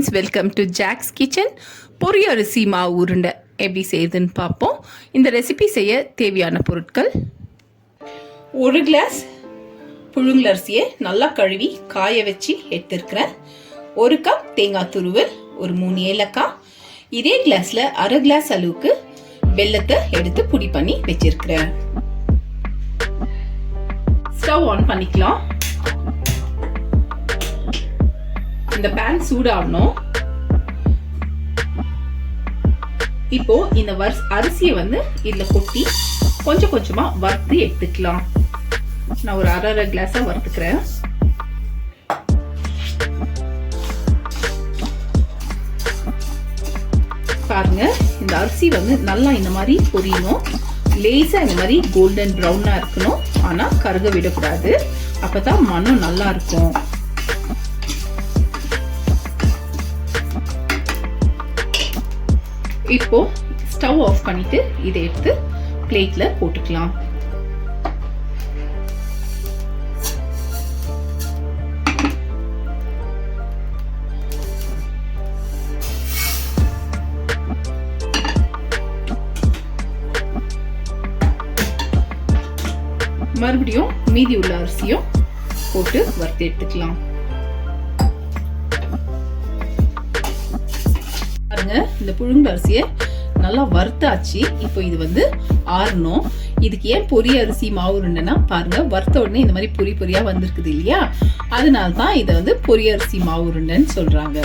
Friends, welcome to Jack's kitchen. பொரியரிசி மாவு உருண்டை எப்படி செய்யுதுன்னு பார்ப்போம். இந்த ரெசிபி செய்ய தேவையான பொருட்கள்: 1 கிளாஸ் புழுங்கலரிசியை நல்லா கழுவி காய வச்சு எடுத்துருக்கிறேன். 1 கப் தேங்காய் துருவல், ஒரு 3 ஏலக்காய். இதே கிளாஸில் 1/2 கிளாஸ் அளவுக்கு வெல்லத்தை எடுத்து பொடி பண்ணி வச்சிருக்கிறேன். ஸ்டவ் ஆன் பண்ணிக்கலாம். இந்த பேன் சூடாகணும். இப்போ இந்த அரிசியை இதுல கொட்டி கொஞ்சம் கொஞ்சமா வறுத்து எடுத்துக்கலாம். நான் ஒரு 1/2 கிளாஸா வறுத்துக்கிறேன். பாருங்க, இந்த அரிசி நல்லா இந்த மாதிரி பொரியணும். லேசா இந்த மாதிரி கோல்டன் ப்ரௌனா இருக்கணும். ஆனா கருக விடக்கூடாது. அப்பதான் மனம் நல்லா இருக்கும். இப்போ ஸ்டவ் ஆஃப் பண்ணிட்டு இதை எடுத்து பிளேட்ல போட்டுக்கலாம். மறுபடியும் மீதி உள்ள அரிசியும் போட்டு வறுத்து எடுத்துக்கலாம். பாருங்க, இந்த புழுங்கல் அரிசியை நல்லா வறுத்தாச்சு. இப்போ இது ஆறணும். இதுக்கு ஏன் பொரிய அரிசி மாவு உருண்டைன்னா, பாருங்க, வறுத்த உடனே இந்த மாதிரி பொரி பொரியா வந்திருக்குது இல்லையா, அதனால தான் இதை பொரிய அரிசி மாவு உருண்டைன்னு சொல்றாங்க.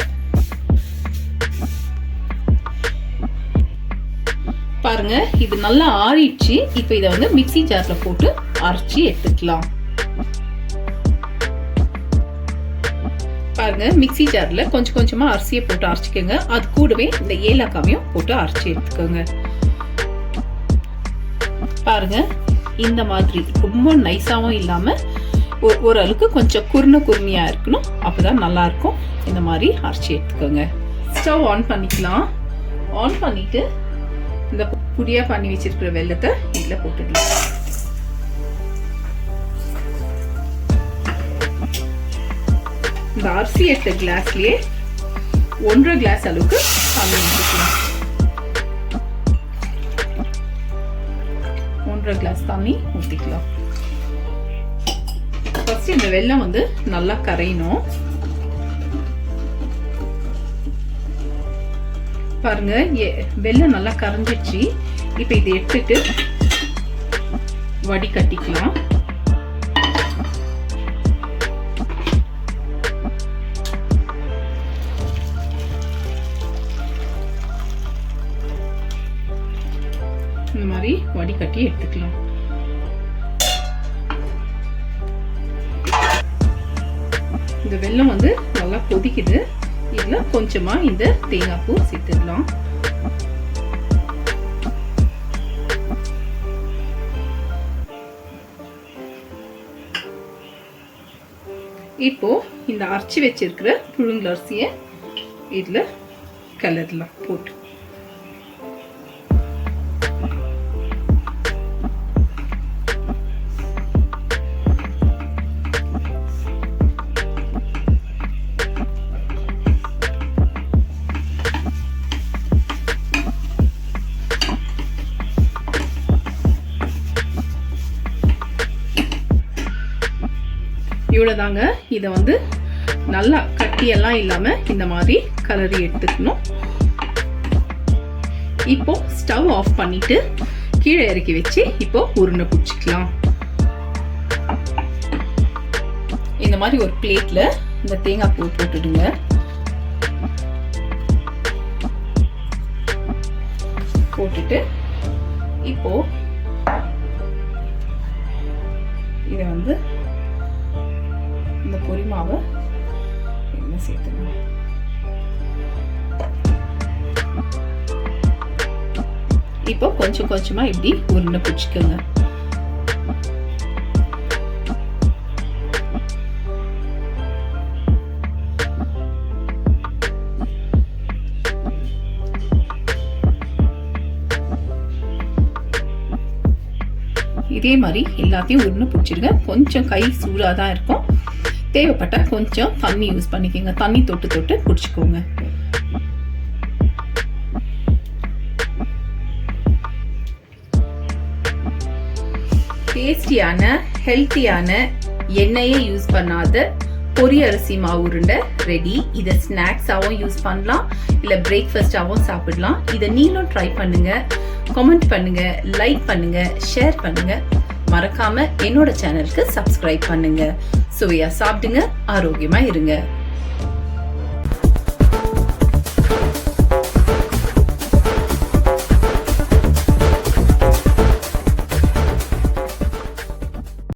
பாருங்க, இது நல்லா ஆறிடுச்சு. இப்போ இதை மிக்ஸி ஜார்ல போட்டு அரைச்சி எடுத்துக்கலாம். பாருங்க, மிக்ஸி ஜார்ல கொஞ்சம் கொஞ்சமா அரிசியை போட்டு அரைச்சிக்கோங்க. அது கூடவே இந்த ஏலக்காவையும் போட்டு அரைச்சி எடுத்துக்கோங்க. பாருங்க, இந்த மாதிரி ரொம்ப நைஸாவும் இல்லாம ஓரளவுக்கு கொஞ்சம் குறுமையா இருக்கணும். அப்பதான் நல்லா இருக்கும். இந்த மாதிரி அரைச்சி எடுத்துக்கோங்க. ஸ்டவ் ஆன் பண்ணிக்கலாம். ஆன் பண்ணிட்டு இந்த புடியா பண்ணி வச்சிருக்கிற வெல்லத்தை இதுல போட்டுக்கலாம். இந்த அரிசி எடுத்த கிளாஸ்லயே 1/2 கிளாஸ் அளவுக்கு தண்ணி ஊற்றிக்கலாம். 1/2 கிளாஸ் தண்ணி ஊற்றிக்கலாம். ஃபர்ஸ்ட் இந்த வெல்லம் நல்லா கரையணும். பாருங்க, வெல்லம் நல்லா கரைஞ்சிடுச்சு. இப்ப இதை எடுத்துட்டு வடிகட்டிக்கலாம். இந்த மாதிரி வடிகட்டி எடுத்துக்கலாம். இந்த வெல்லம் நல்லா கொதிக்குது. இதுல கொஞ்சமா இந்த தேங்காய் பூ சேர்த்துக்கலாம். இப்போ இந்த அரைச்சி வச்சிருக்கிற புழுங்கல் அரிசியை இதுல கலரலாம் போட்டு. இவ்வளவுதாங்க. இதை நல்லா கட்டியெல்லாம் இல்லாம இந்த மாதிரி கலரி எடுத்துக்கணும். இப்போ ஸ்டவ் ஆஃப் பண்ணிட்டு கீழே இறக்கி வச்சு இப்போ உருண்டை பிடிச்சிக்கலாம். இந்த மாதிரி ஒரு பிளேட்ல இந்த தேங்காய் பூ போட்டுடுங்க. போட்டுட்டு இப்போ இதை இந்த பொரி மாவை என்ன சேர்த்துக்கணும். இப்போ கொஞ்சம் கொஞ்சமா இப்படி உருண்டை பிடிச்சிக்கோங்க. இதே மாதிரி எல்லாத்தையும் உருண்டை பிடிச்சிருங்க. கொஞ்சம் கை சூடாக தான் இருக்கும். தேவைப்பட்டால் கொஞ்சம் தண்ணி யூஸ் பண்ணிக்கோங்க. தண்ணி தொட்டு தொட்டு பிடிச்சிக்கோங்க. டேஸ்டியான ஹெல்த்தியான எண்ணெயே யூஸ் பண்ணாத பொரி அரிசி மாவு உருண்டை ரெடி. இதை ஸ்நாக்ஸாகவும் யூஸ் பண்ணலாம், இல்லை பிரேக்ஃபாஸ்டாகவும் சாப்பிடலாம். இதை நீங்களும் ட்ரை பண்ணுங்க, கமெண்ட் பண்ணுங்க, லைக் பண்ணுங்க, ஷேர் பண்ணுங்க. மறக்காம என்னோட சேனலுக்கு சப்ஸ்கிரைப் பண்ணுங்க. சுவையா சாப்பிடுங்க, ஆரோக்கியமா இருங்க.